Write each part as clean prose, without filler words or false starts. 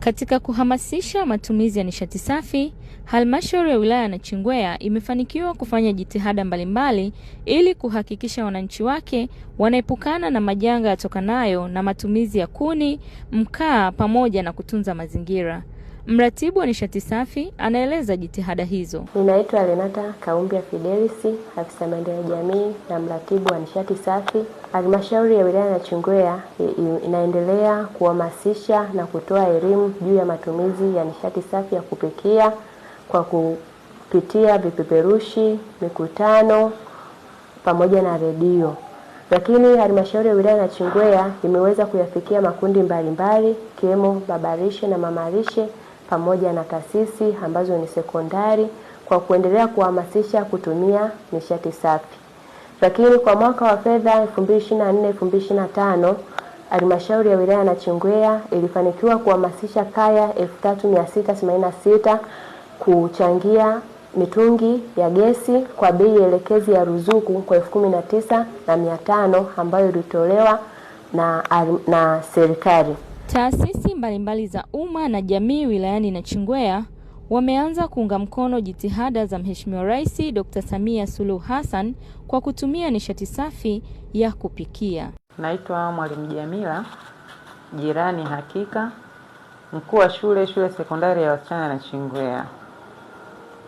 Katika kuhamasisha matumizi ya nishati safi, Halmashauri ya Wilaya ya Nachingwea imefanikiwa kufanya jitihada mbalimbali ili kuhakikisha wananchi wake wanaepukana na majanga yatokanayo na matumizi ya kuni, mkaa pamoja na kutunza mazingira. Mratibu wa nishati safi anaeleza jitihada hizo. Ninaitwa Renata Kaumbia Fidelis, afisa maendeleo ya jamii na mratibu wa nishati safi. Halmashauri ya Wilaya ya Nachingwea inaendelea kuhamasisha na kutoa elimu juu ya matumizi ya nishati safi ya kupikia kwa kupitia vipeperushi, mikutano pamoja na redio. Lakini Halmashauri ya Wilaya ya Nachingwea imeweza kuyafikia makundi mbalimbali ikiwemo babalishe na mamalishe pamoja na taasisi ambazo ni sekondari kwa kuendelea kuhamasisha kutumia nishati safi. Lakini kwa mwaka wa fedha 2024-2025 Halmashauri ya Wilaya ya Nachingwea ilifanikiwa kuhamasisha kaya 3686 kuchangia mitungi ya gesi kwa bei elekezi ya ruzuku kwa 19,500 ambayo ilitolewa na serikali. Taasisi mbalimbali za umma na jamii wilayani Nachingwea wameanza kuunga mkono jitihada za Mheshimiwa Rais Dr. Samia Suluhu Hassan kwa kutumia nishati safi ya kupikia. Naitwa Mwalimu Jamila Jirani Hakika, mkuu wa shule sekondari ya wasichana Nachingwea.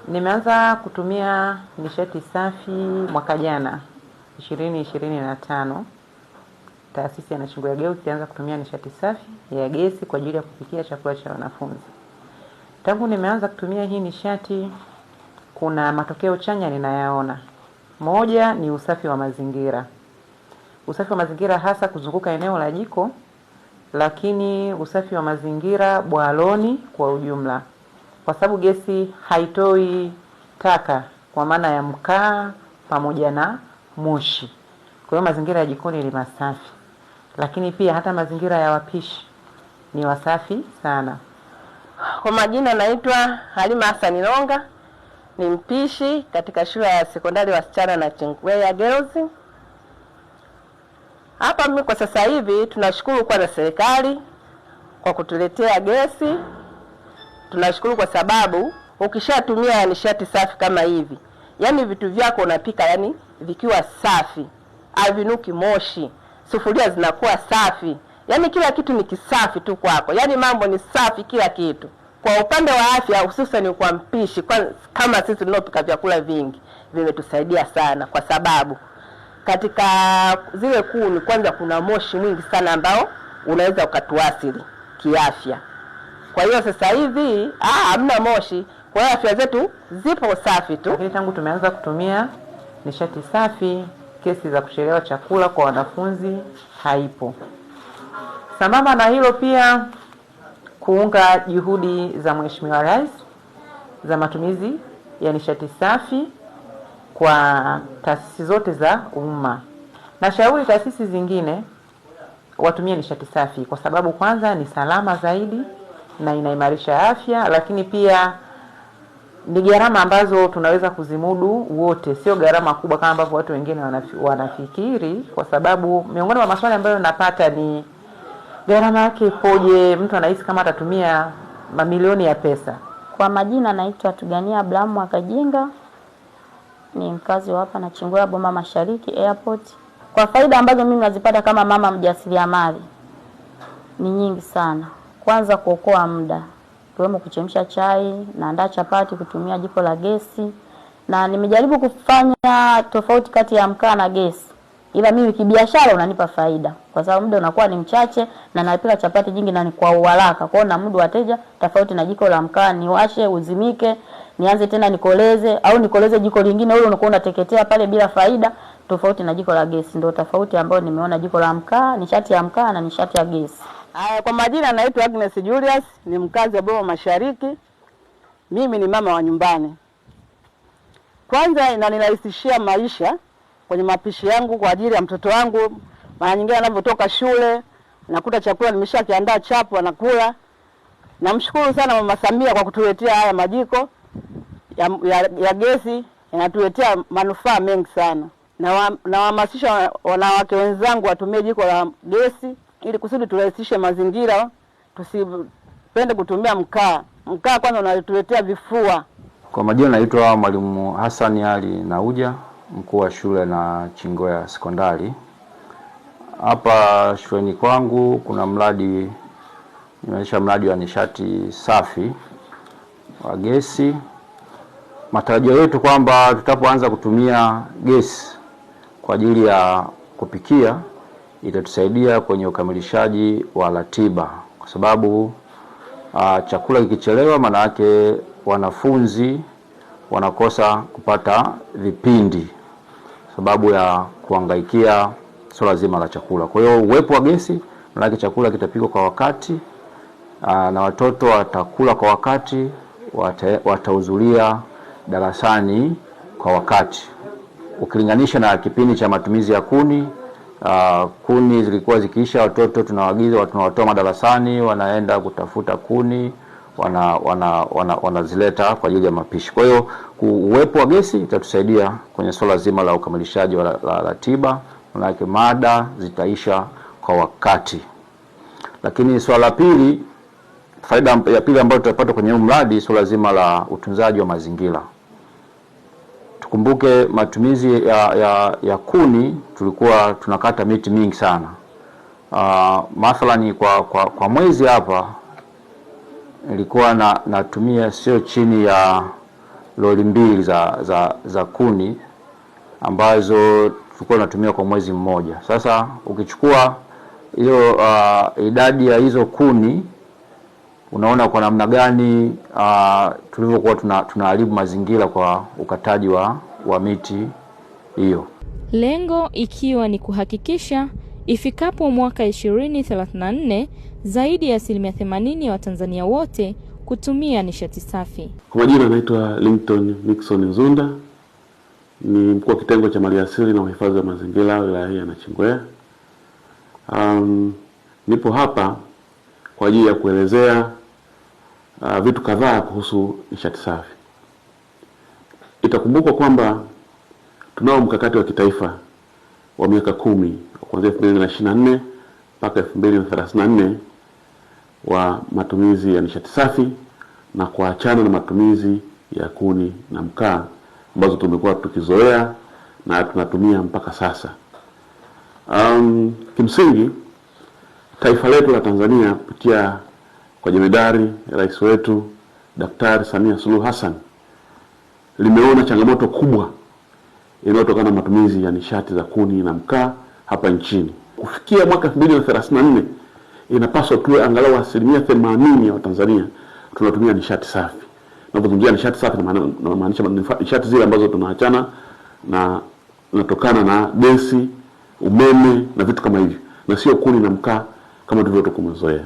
Nimeanza kutumia nishati safi mwaka jana 2025. Taasisi ya Nachingwea Girls ilianza kutumia nishati safi ya gesi kwa ajili ya kupikia chakula cha wanafunzi. Tangu nimeanza kutumia hii nishati kuna matokeo chanya ninayaona. Moja ni usafi wa mazingira. Usafi wa mazingira hasa kuzunguka eneo la jiko, lakini usafi wa mazingira bwaloni kwa ujumla. Kwa sababu gesi haitoi taka kwa maana ya mkaa pamoja na moshi. Kwa hiyo mazingira ya jikoni ni masafi. Lakini pia hata mazingira ya wapishi ni wasafi sana. Kwa majina naitwa Halima Hassan Longa, ni mpishi katika shule ya sekondari wasichana Nachingwea Girls. Hapa mimi kwa sasa hivi tunashukuru kwa serikali kwa kutuletea gesi. Tunashukuru kwa sababu ukishatumia nishati safi kama hivi, yani vitu vyako unapika yani vikiwa safi, havinuki moshi, sufuria zinakuwa safi. Yani kila kitu ni kisafi tu kwako. Yani mambo ni safi kila kitu. Kwa upande wa afya hususan kwa mpishi kama sisi tunapika vyakula vingi, vimetusaidia sana kwa sababu katika zile kuni kwanza kuna moshi mwingi sana ambao unaweza ukatuathiri kiafya. Kwa hiyo sasa hivi hamna moshi, kwa hiyo afya zetu zipo safi tu. Lakini tangu tumeanza kutumia nishati safi, kesi za kuchelewa chakula kwa wanafunzi haipo. Sambamba na hilo pia kuunga juhudi za Mheshimiwa Rais za matumizi ya nishati safi kwa taasisi zote za umma. Nashauri taasisi zingine watumie nishati safi kwa sababu kwanza ni salama zaidi na inaimarisha afya, lakini pia ni gharama ambazo tunaweza kuzimudu wote, sio gharama kubwa kama ambavyo watu wengine wanafikiri, kwa sababu miongoni mwa maswali ambayo napata ni gharama yake ipoje, mtu anahisi kama atatumia mamilioni ya pesa. Kwa majina naitwa Tugania Abraham Mwakajinga, ni mkazi wa hapa Nachingwea Boma Mashariki Airport. Kwa faida ambazo mimi nazipata kama mama mjasiriamali ni nyingi sana. Kwanza kuokoa muda, ikiwemo kuchemsha chai, naandaa chapati kutumia jiko la gesi, na nimejaribu kufanya tofauti kati ya mkaa na gesi. Ila mimi kibiashara unanipa faida kwa sababu muda unakuwa ni mchache na napika chapati nyingi na ni kwa haraka. Kwa hiyo na muda wateja tofauti na jiko la mkaa, niwashe uzimike, nianze tena nikoleze au nikoleze jiko lingine, ule unakuwa unateketea pale bila faida, tofauti na jiko la gesi. Ndio tofauti ambayo nimeona jiko la mkaa, nishati ya mkaa na nishati ya gesi. Kwa majina naitwa Agnes Julius, ni mkazi wa Boma Mashariki. Mimi ni mama wa nyumbani. Kwanza inanirahisishia maisha kwenye mapishi yangu kwa ajili ya mtoto wangu. Mara nyingine anapotoka shule nakuta chakula nimeshakiandaa chapu anakula. Namshukuru sana Mama Samia kwa kutuletea haya majiko ya gesi, yanatuletea manufaa mengi sana. Na wahamasisha wanawake wenzangu watumie jiko la gesi ili kusudi turahisishe mazingira, tusipende kutumia mkaa. Mkaa kwanza unatuletea vifua. Kwa majina naitwa Mwalimu Hassan Ali Nauja, mkuu wa shule na Chingwea Sekondari. Hapa shuleni kwangu kuna nimeanzisha mradi wa nishati safi wa gesi. Matarajio yetu kwamba tutapoanza kutumia gesi kwa ajili ya kupikia itatusaidia kwenye ukamilishaji wa ratiba, kwa sababu chakula kikichelewa maana yake wanafunzi wanakosa kupata vipindi sababu ya kuhangaikia swala zima la chakula. Kwa hiyo uwepo wa gesi maana yake chakula kitapikwa kwa wakati, na watoto watakula kwa wakati, watahudhuria darasani kwa wakati. Ukilinganisha na kipindi cha matumizi ya kuni, kuni zilikuwa zikiisha, watoto tunawatoa madarasani, wanaenda kutafuta kuni, wanazileta kwa ajili ya mapishi. Kwa hiyo uwepo wa gesi itatusaidia kwenye swala zima la ukamilishaji wa ratiba, maana mada zitaisha kwa wakati. Lakini swala ya faida ya pili ambayo tutapata kwenye mradi, swala zima la utunzaji wa mazingira. Tukumbuke matumizi ya kuni, tulikuwa tunakata miti mingi sana. Mathalani kwa mwezi hapa nilikuwa natumia sio chini ya lori 2 za kuni ambazo tulikuwa natumia kwa mwezi mmoja. Sasa ukichukua hiyo idadi ya hizo kuni, unaona kwa namna gani tulivyokuwa tunaharibu mazingira kwa ukataji wa miti hiyo. Lengo ikiwa ni kuhakikisha ifikapo mwaka 2034 zaidi ya 80% ya Watanzania wote kutumia nishati safi. Kwa majina naitwa Linton Nixon Nzunda, ni mkuu wa kitengo cha maliasili na uhifadhi wa mazingira wilaya ya Nachingwea. Nipo hapa kwa ajili ya kuelezea vitu kadhaa kuhusu nishati safi. Itakumbukwa kwamba tunao mkakati wa kitaifa wa miaka 10 kuanzia 2024 mpaka 2034 wa matumizi ya nishati safi na kuachana na matumizi ya kuni na mkaa ambazo tumekuwa tukizoea na tunatumia mpaka sasa. Kimsingi taifa letu la Tanzania kupitia kwa jemedari rais wetu Daktari Samia Suluhu Hassan limeona changamoto kubwa inayotokana na matumizi ya nishati za kuni na mkaa hapa nchini. Kufikia mwaka 2034 inapaswa tuwe angalau 80% ya Watanzania tunatumia nishati safi. Tunapozungumzia nishati safi tunamaanisha nishati zile ambazo tunaachana na natokana na gesi, umeme na vitu kama hivyo, na sio kuni na mkaa kama tulivyokuwa tumezoea.